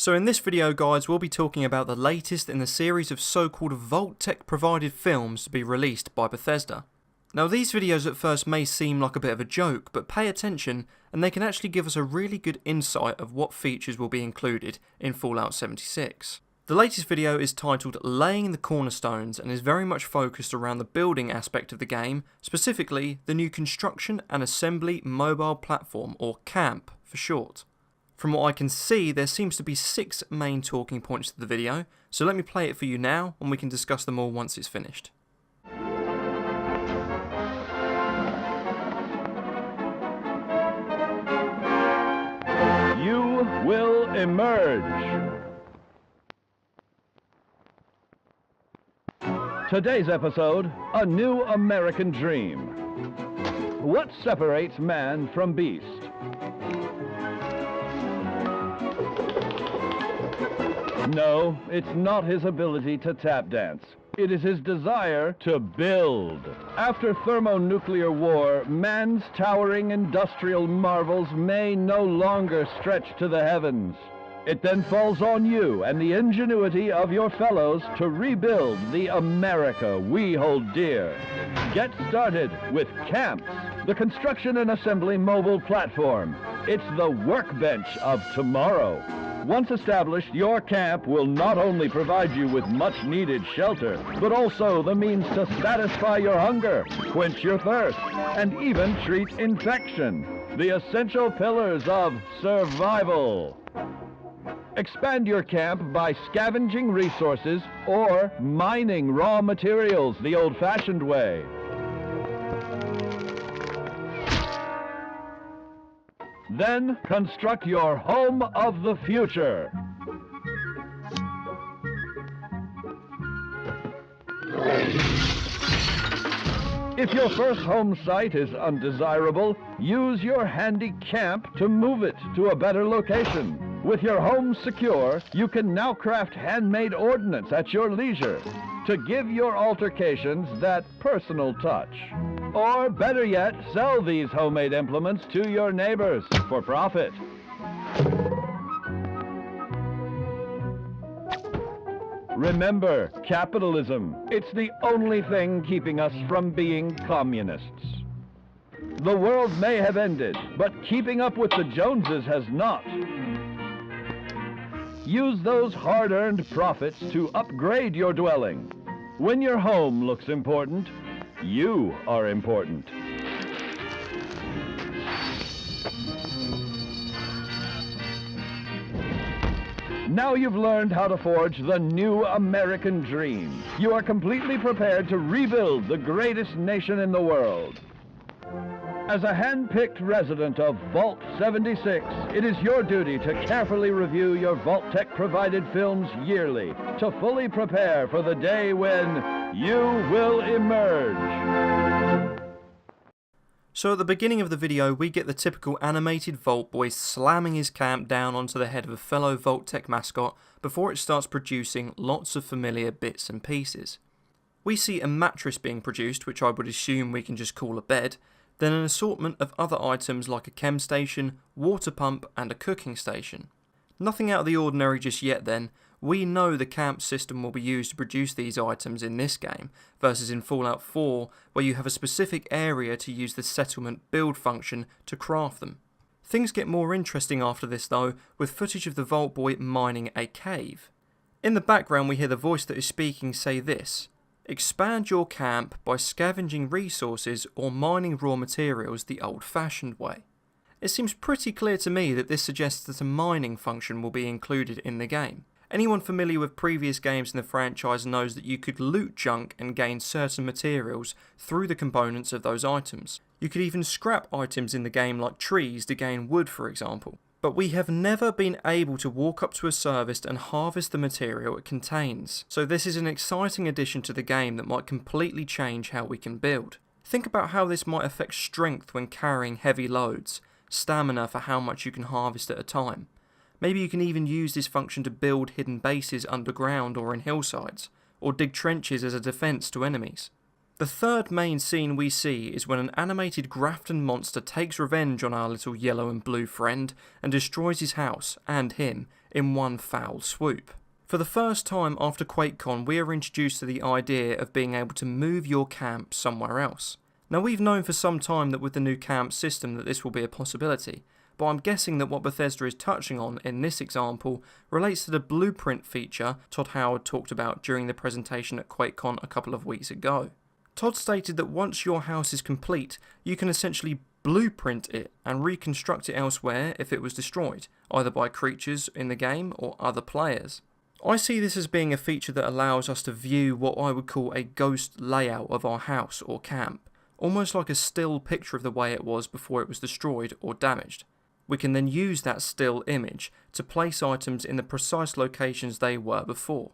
So in this video guys, we'll be talking about the latest in the series of so-called Vault-Tec provided films to be released by Bethesda. Now these videos at first may seem like a bit of a joke, but pay attention and they can actually give us a really good insight of what features will be included in Fallout 76. The latest video is titled Laying the Cornerstones and is very much focused around the building aspect of the game, specifically the new Construction and Assembly Mobile Platform, or C.A.M.P for short. From what I can see, there seems to be 6 main talking points to the video, so let me play it for you now and we can discuss them all once it's finished. You will emerge. Today's episode, a new American dream. What separates man from beast? No, it's not his ability to tap dance. It is his desire to build. After thermonuclear war, man's towering industrial marvels may no longer stretch to the heavens. It then falls on you and the ingenuity of your fellows to rebuild the America we hold dear. Get started with C.A.M.P, the Construction and Assembly Mobile Platform. It's the workbench of tomorrow. Once established, your camp will not only provide you with much-needed shelter, but also the means to satisfy your hunger, quench your thirst, and even treat infection. The essential pillars of survival. Expand your camp by scavenging resources or mining raw materials the old-fashioned way. Then construct your home of the future. If your first home site is undesirable, use your handy camp to move it to a better location. With your home secure, you can now craft handmade ordnance at your leisure to give your altercations that personal touch. Or better yet, sell these homemade implements to your neighbors for profit. Remember, capitalism. It's the only thing keeping us from being communists. The world may have ended, but keeping up with the Joneses has not. Use those hard-earned profits to upgrade your dwelling. When your home looks important, you are important. Now you've learned how to forge the new American dream. You are completely prepared to rebuild the greatest nation in the world. As a hand-picked resident of Vault 76, it is your duty to carefully review your Vault-Tec provided films yearly to fully prepare for the day when you will emerge. So at the beginning of the video, we get the typical animated Vault Boy slamming his camp down onto the head of a fellow Vault-Tec mascot before it starts producing lots of familiar bits and pieces. We see a mattress being produced, which I would assume we can just call a bed, then an assortment of other items like a chem station, water pump and a cooking station. Nothing out of the ordinary just yet then. We know the camp system will be used to produce these items in this game, versus in Fallout 4 where you have a specific area to use the settlement build function to craft them. Things get more interesting after this though, with footage of the Vault Boy mining a cave. In the background we hear the voice that is speaking say this: "Expand your camp by scavenging resources or mining raw materials the old-fashioned way." It seems pretty clear to me that this suggests that a mining function will be included in the game. Anyone familiar with previous games in the franchise knows that you could loot junk and gain certain materials through the components of those items. You could even scrap items in the game like trees to gain wood, for example. But we have never been able to walk up to a service and harvest the material it contains. So this is an exciting addition to the game that might completely change how we can build. Think about how this might affect strength when carrying heavy loads, stamina for how much you can harvest at a time. Maybe you can even use this function to build hidden bases underground or in hillsides, or dig trenches as a defense to enemies. The third main scene we see is when an animated Grafton monster takes revenge on our little yellow and blue friend and destroys his house, and him, in one foul swoop. For the first time after QuakeCon, we are introduced to the idea of being able to move your camp somewhere else. Now, we've known for some time that with the new camp system that this will be a possibility, but I'm guessing that what Bethesda is touching on in this example relates to the blueprint feature Todd Howard talked about during the presentation at QuakeCon a couple of weeks ago. Todd stated that once your house is complete, you can essentially blueprint it and reconstruct it elsewhere if it was destroyed, either by creatures in the game or other players. I see this as being a feature that allows us to view what I would call a ghost layout of our house or camp, almost like a still picture of the way it was before it was destroyed or damaged. We can then use that still image to place items in the precise locations they were before.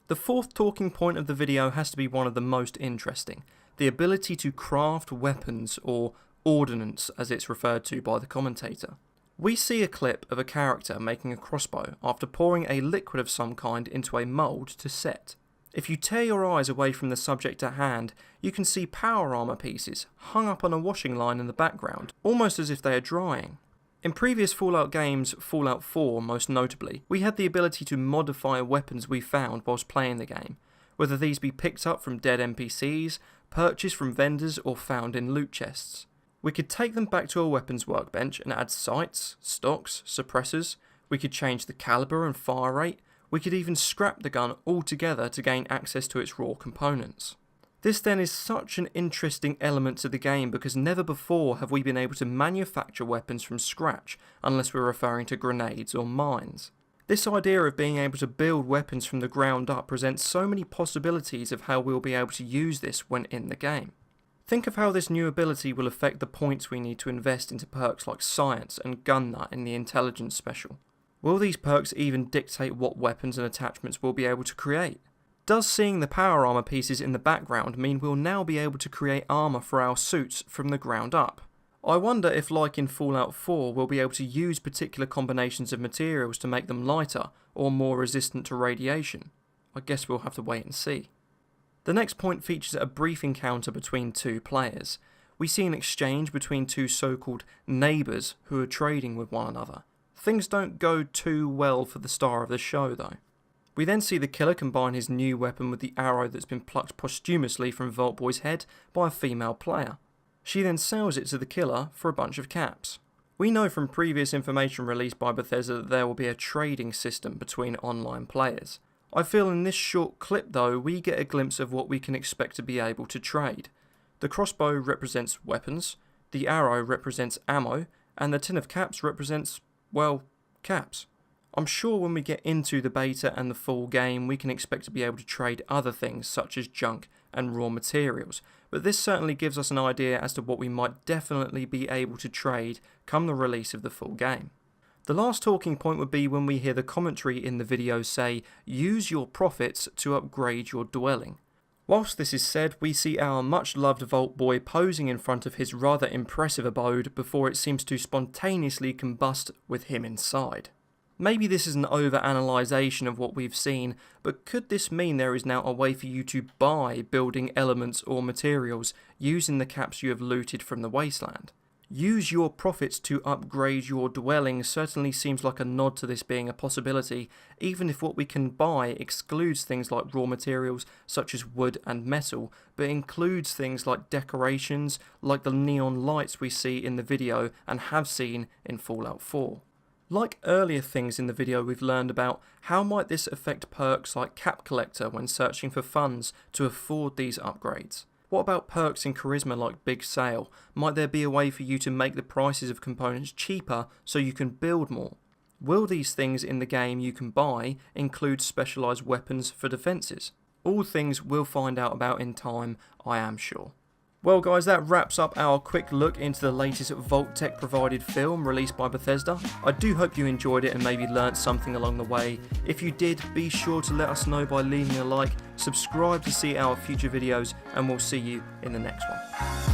The fourth talking point of the video has to be one of the most interesting, the ability to craft weapons, or ordnance as it's referred to by the commentator. We see a clip of a character making a crossbow after pouring a liquid of some kind into a mould to set. If you tear your eyes away from the subject at hand, you can see power armor pieces hung up on a washing line in the background, almost as if they are drying. In previous Fallout games, Fallout 4 most notably, we had the ability to modify weapons we found whilst playing the game, whether these be picked up from dead NPCs, purchased from vendors or found in loot chests. We could take them back to a weapons workbench and add sights, stocks, suppressors, we could change the caliber and fire rate, we could even scrap the gun altogether to gain access to its raw components. This then is such an interesting element to the game because never before have we been able to manufacture weapons from scratch unless we're referring to grenades or mines. This idea of being able to build weapons from the ground up presents so many possibilities of how we'll be able to use this when in the game. Think of how this new ability will affect the points we need to invest into perks like Science and Gun Nut in the Intelligence Special. Will these perks even dictate what weapons and attachments we'll be able to create? Does seeing the power armor pieces in the background mean we'll now be able to create armor for our suits from the ground up? I wonder if, like in Fallout 4, we'll be able to use particular combinations of materials to make them lighter or more resistant to radiation. I guess we'll have to wait and see. The next point features a brief encounter between two players. We see an exchange between two so-called neighbours who are trading with one another. Things don't go too well for the star of the show though. We then see the killer combine his new weapon with the arrow that's been plucked posthumously from Vault-Boy's head by a female player. She then sells it to the killer for a bunch of caps. We know from previous information released by Bethesda that there will be a trading system between online players. I feel in this short clip though we get a glimpse of what we can expect to be able to trade. The crossbow represents weapons, the arrow represents ammo, and the tin of caps represents, well, caps. I'm sure when we get into the beta and the full game we can expect to be able to trade other things such as junk and raw materials, but this certainly gives us an idea as to what we might definitely be able to trade come the release of the full game. The last talking point would be when we hear the commentary in the video say, use your profits to upgrade your dwelling. Whilst this is said, we see our much loved Vault Boy posing in front of his rather impressive abode before it seems to spontaneously combust with him inside. Maybe this is an over-analysation of what we've seen, but could this mean there is now a way for you to buy building elements or materials using the caps you have looted from the wasteland? Use your profits to upgrade your dwelling certainly seems like a nod to this being a possibility, even if what we can buy excludes things like raw materials such as wood and metal, but includes things like decorations, like the neon lights we see in the video and have seen in Fallout 4. Like earlier things in the video we've learned about, how might this affect perks like Cap Collector when searching for funds to afford these upgrades? What about perks in Charisma like Big Sale? Might there be a way for you to make the prices of components cheaper so you can build more? Will these things in the game you can buy include specialised weapons for defences? All things we'll find out about in time, I am sure. Well guys, that wraps up our quick look into the latest Vault-Tec provided film released by Bethesda. I do hope you enjoyed it and maybe learnt something along the way. If you did, be sure to let us know by leaving a like, subscribe to see our future videos, and we'll see you in the next one.